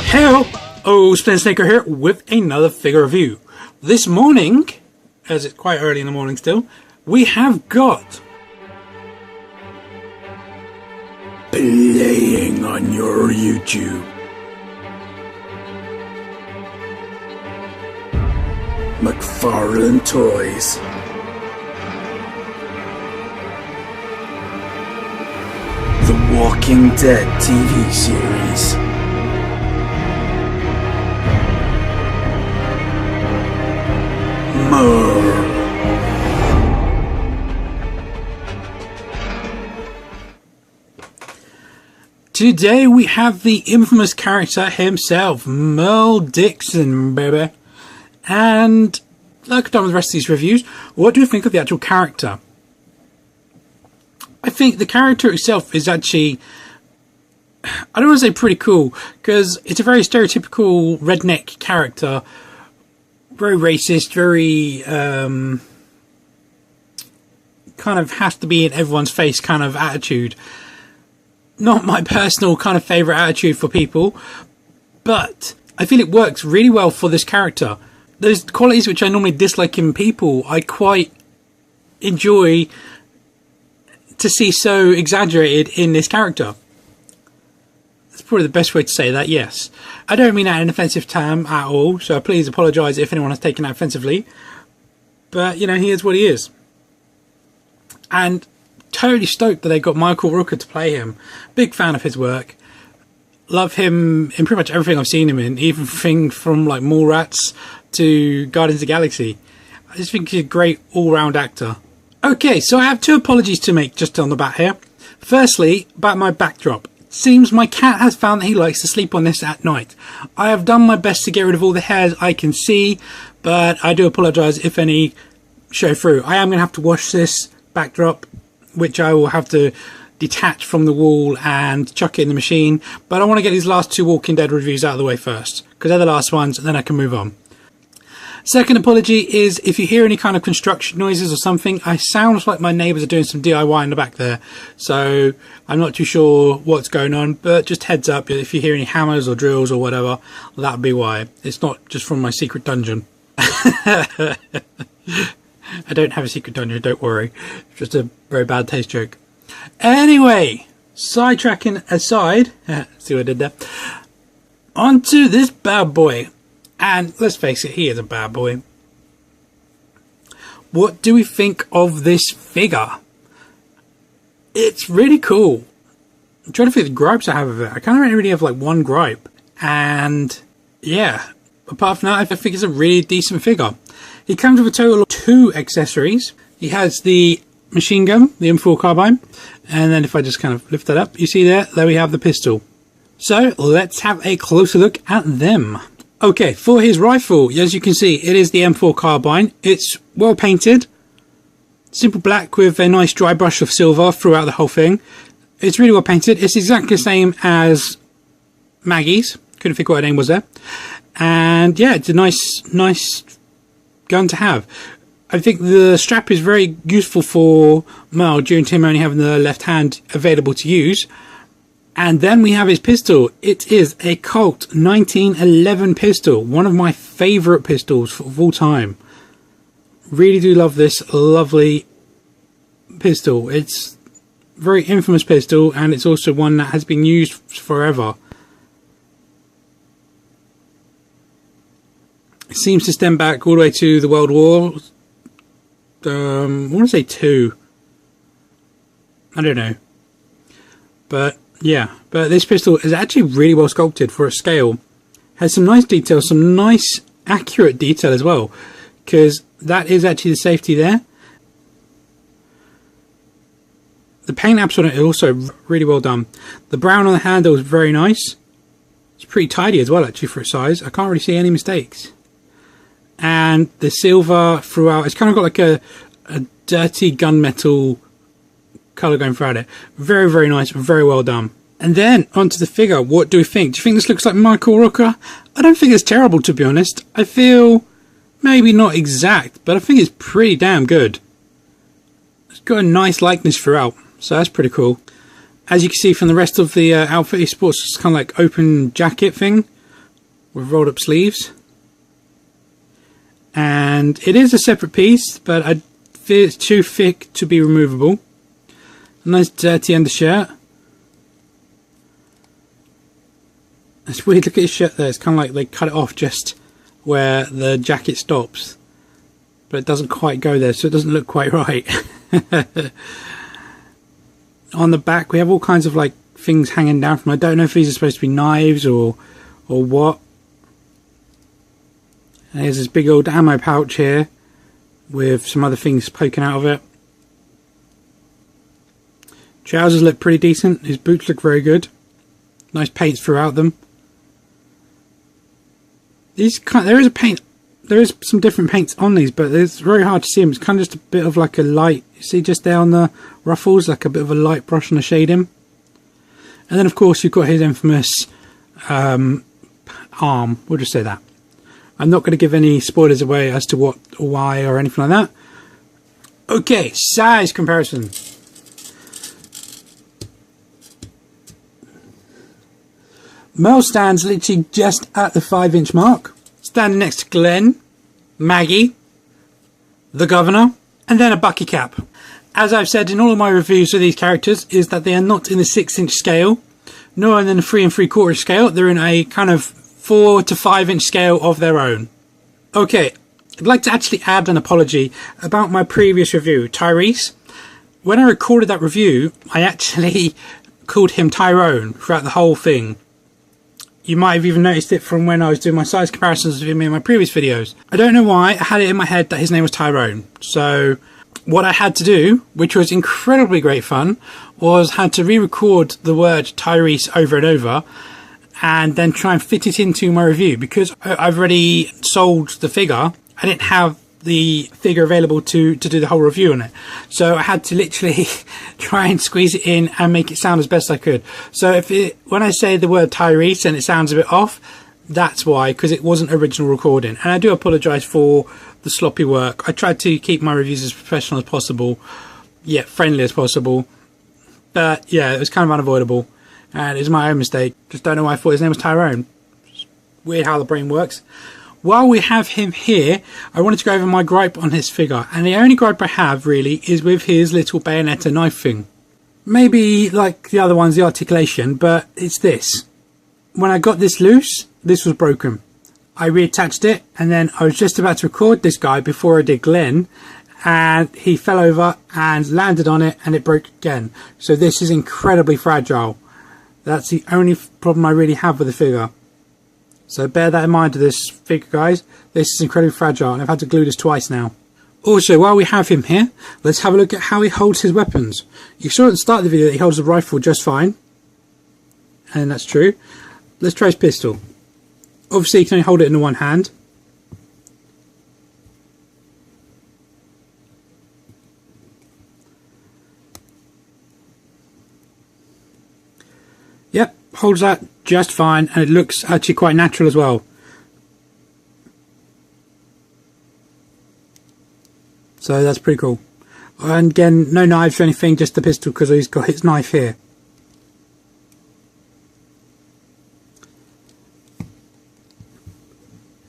Hello, Spin Snaker here with another figure review. This morning, as it's quite early in the morning still, we have got playing on your YouTube McFarlane Toys. The Walking Dead TV series. Merle. Today we have the infamous character himself, Merle Dixon, baby. And like I've done with the rest of these reviews, what do you think of the actual character? I think the character itself is actually, I don't want to say pretty cool, because it's a very stereotypical redneck character. Very racist, very kind of has to be in everyone's face kind of attitude. Not my personal kind of favourite attitude for people, but I feel it works really well for this character. Those qualities which I normally dislike in people, I quite enjoy to see so exaggerated in this character. That's probably the best way to say that, yes. I don't mean that in an offensive term at all, so please apologise if anyone has taken that offensively. But, you know, he is what he is. And totally stoked that they got Michael Rooker to play him. Big fan of his work. Love him in pretty much everything I've seen him in, even things from like Mallrats to Guardians of the Galaxy. I just think he's a great all-round actor. Okay, so I have two apologies to make just on the bat here. Firstly, about my backdrop. Seems my cat has found that he likes to sleep on this at night. I have done my best to get rid of all the hairs I can see, but I do apologise if any show through. I am going to have to wash this backdrop, which I will have to detach from the wall and chuck it in the machine. But I want to get these last two Walking Dead reviews out of the way first, because they're the last ones, and then I can move on. Second apology is if you hear any kind of construction noises or something, I sound like my neighbours are doing some DIY in the back there. So I'm not too sure what's going on, but just heads up, if you hear any hammers or drills or whatever, that'll be why. It's not just from my secret dungeon. I don't have a secret dungeon, don't worry. It's just a very bad taste joke. Anyway, sidetracking aside, see what I did there? Onto this bad boy. And let's face it, he is a bad boy. What do we think of this figure? It's really cool. I'm trying to think of the gripes I have of it. I kind of really have like one gripe. And yeah, apart from that, I think it's a really decent figure. He comes with a total of 2 accessories. He has the machine gun, the M4 carbine. And then if I just kind of lift that up, you see there we have the pistol. So let's have a closer look at them. Okay, for his rifle, as you can see, it is the M4 carbine. It's well painted, simple black with a nice dry brush of silver throughout the whole thing. It's really well painted. It's exactly the same as Maggie's. Couldn't think what her name was there. And yeah, it's a nice gun to have. I think the strap is very useful for Merle due to him only having the left hand available to use. And then we have his pistol. It is a Colt 1911 pistol. One of my favourite pistols of all time. Really do love this lovely pistol. It's a very infamous pistol, and it's also one that has been used forever. It seems to stem back all the way to the World War. I want to say 2. I don't know. But yeah, but this pistol is actually really well sculpted for its scale. Has some nice detail, some nice accurate detail as well, because that is actually the safety there. The paint apps on it are also really well done. The brown on the handle is very nice. It's pretty tidy as well actually for its size. I can't really see any mistakes. And the silver throughout, it's kind of got like a dirty gunmetal colour going throughout it. Very, very nice, very well done. And then onto the figure. What do we think? Do you think this looks like Michael Rooker? I don't think it's terrible, to be honest. I feel maybe not exact, but I think it's pretty damn good. It's got a nice likeness throughout, so that's pretty cool. As you can see from the rest of the outfit, he sports this kind of like open jacket thing with rolled up sleeves. And it is a separate piece, but I feel it's too thick to be removable. A nice dirty undershirt. It's weird, look at his shirt there, it's kind of like they cut it off just where the jacket stops. But it doesn't quite go there, so it doesn't look quite right. On the back we have all kinds of like things hanging down from. I don't know if these are supposed to be knives or what. And there's this big old ammo pouch here with some other things poking out of it. Trousers look pretty decent. His boots look very good. Nice paints throughout them. There is some different paints on these, but it's very hard to see them. It's kind of just a bit of like a light. You see just there on the ruffles, like a bit of a light brush on the shading. And then of course you've got his infamous arm. We'll just say that. I'm not going to give any spoilers away as to what or why or anything like that. Okay, size comparison. Merle stands literally just at the 5-inch mark. Standing next to Glenn, Maggie, the Governor, and then a Bucky cap. As I've said in all of my reviews of these characters, is that they are not in the 6-inch scale, nor in the 3 3/4 scale. They're in a kind of 4 to 5-inch scale of their own. Okay, I'd like to actually add an apology about my previous review, Tyrese. When I recorded that review, I actually called him Tyrone throughout the whole thing. You might have even noticed it from when I was doing my size comparisons with him in my previous videos. I don't know why, I had it in my head that his name was Tyrone. So what I had to do, which was incredibly great fun, was had to re-record the word Tyrese over and over and then try and fit it into my review. Because I've already sold the figure, I didn't have the figure available to do the whole review on it, so I had to literally try and squeeze it in and make it sound as best I could. So when I say the word Tyrese and it sounds a bit off, that's why, because it wasn't original recording, and I do apologise for the sloppy work. I tried to keep my reviews as professional as possible, yet friendly as possible, but yeah, it was kind of unavoidable and it was my own mistake. Just don't know why I thought his name was Tyrone. It's weird how the brain works. While we have him here, I wanted to go over my gripe on his figure, and the only gripe I have really is with his little Bayonetta knife thing. Maybe like the other ones, the articulation, but it's this. When I got this loose, this was broken. I reattached it, and then I was just about to record this guy before I did Glenn, and he fell over and landed on it and it broke again. So this is incredibly fragile. That's the only problem I really have with the figure. So bear that in mind to this figure, guys. This is incredibly fragile, and I've had to glue this twice now. Also, while we have him here, let's have a look at how he holds his weapons. You saw at the start of the video that he holds the rifle just fine, and that's true. Let's try his pistol. Obviously, you can only hold it in one hand. Yep, holds that just fine, and it looks actually quite natural as well. So that's pretty cool. And again, no knives or anything, just the pistol, because he's got his knife here.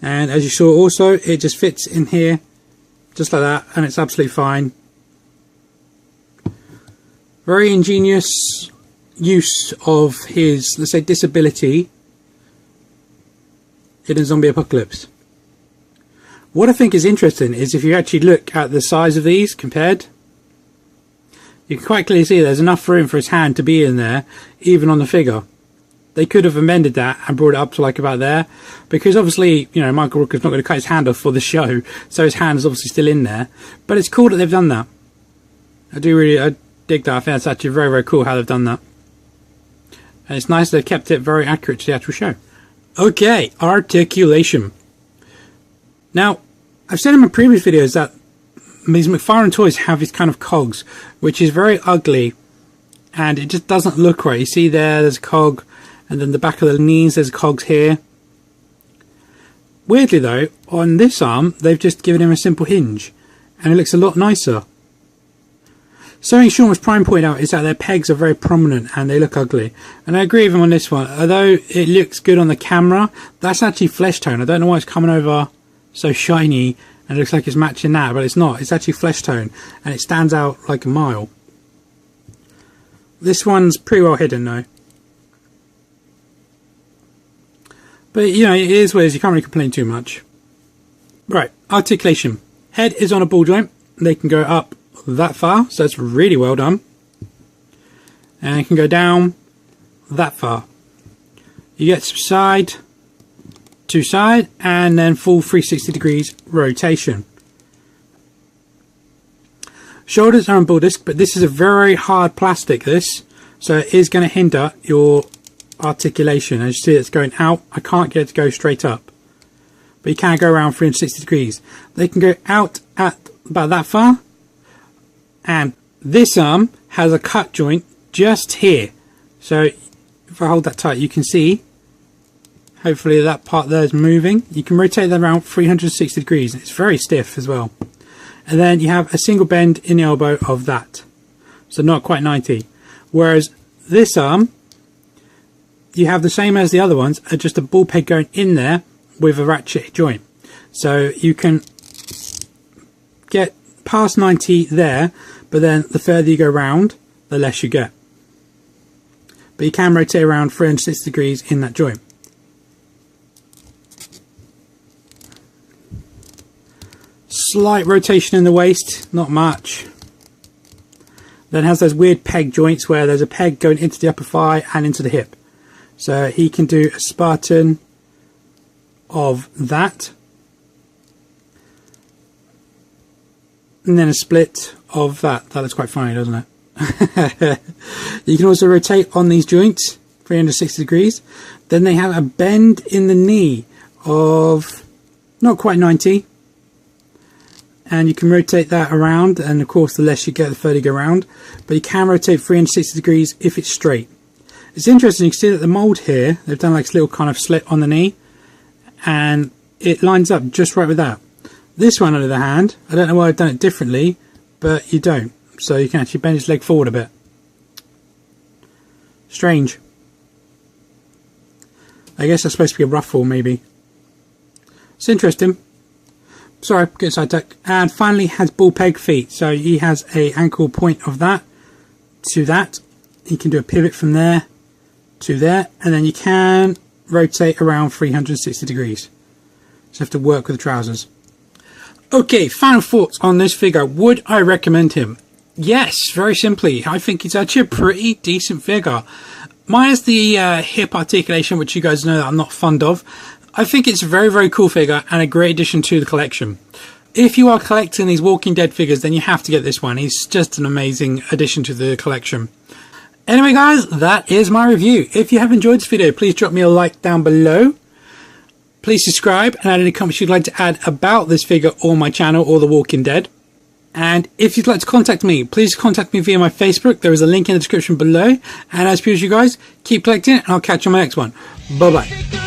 And as you saw also, it just fits in here just like that, and it's absolutely fine. Very ingenious use of his, let's say, disability in a zombie apocalypse. What I think is interesting is if you actually look at the size of these compared, you can quite clearly see there's enough room for his hand to be in there, even on the figure. They could have amended that and brought it up to like about there, because obviously, you know, Michael Rooker's not going to cut his hand off for the show, so his hand is obviously still in there. But it's cool that they've done that. I dig that. I think that's actually very, very cool how they've done that. And it's nice they've kept it very accurate to the actual show. Okay, articulation. Now, I've said in my previous videos that these McFarlane toys have these kind of cogs, which is very ugly, and it just doesn't look right. You see there's a cog, and then the back of the knees, there's cogs here. Weirdly though, on this arm, they've just given him a simple hinge, and it looks a lot nicer. Something Sean was Prime pointed out is that their pegs are very prominent and they look ugly. And I agree with him on this one. Although it looks good on the camera, that's actually flesh tone. I don't know why it's coming over so shiny and it looks like it's matching that, but it's not. It's actually flesh tone and it stands out like a mile. This one's pretty well hidden though. But you know, it is what it is. You can't really complain too much. Right, articulation. Head is on a ball joint. They can go up that far, so it's really well done. And it can go down that far. You get side to side and then full 360 degrees rotation. Shoulders are on ball disc, but this is a very hard plastic, this, so it is going to hinder your articulation. As you see, it's going out. I can't get it to go straight up, but you can go around 360 degrees. They can go out at about that far, and this arm has a cut joint just here, so if I hold that tight you can see, hopefully that part there is moving. You can rotate that around 360 degrees. It's very stiff as well. And then you have a single bend in the elbow of that, so not quite 90. Whereas this arm, you have the same as the other ones, just a ball peg going in there with a ratchet joint. So you can get past 90 there, but then the further you go round, the less you get. But you can rotate around 360 degrees in that joint. Slight rotation in the waist, not much. Then has those weird peg joints where there's a peg going into the upper thigh and into the hip. So he can do a Spartan of that. And then a split of that. That looks quite funny, doesn't it? You can also rotate on these joints 360 degrees. Then they have a bend in the knee of not quite 90. And you can rotate that around, and of course the less you get the further you go around, but you can rotate 360 degrees if it's straight. It's interesting, you can see that the mould here, they've done like this little kind of slit on the knee, and it lines up just right with that. This one on the other hand, I don't know why I've done it differently, but you don't, so you can actually bend his leg forward a bit. Strange. I guess that's supposed to be a ruffle maybe. It's interesting. Sorry, get sidetracked. And finally has ball peg feet. So he has a ankle point of that to that. He can do a pivot from there to there, and then you can rotate around 360 degrees. So you have to work with the trousers. Okay, final thoughts on this figure. Would I recommend him? Yes, very simply. I think it's actually a pretty decent figure. Minus the hip articulation, which you guys know that I'm not fond of. I think it's a very, very cool figure and a great addition to the collection. If you are collecting these Walking Dead figures, then you have to get this one. He's just an amazing addition to the collection. Anyway guys, that is my review. If you have enjoyed this video, please drop me a like down below. Please subscribe and add any comments you'd like to add about this figure or my channel or The Walking Dead. And if you'd like to contact me, please contact me via my Facebook. There is a link in the description below. And as per usual guys, keep collecting and I'll catch you on my next one. Bye bye.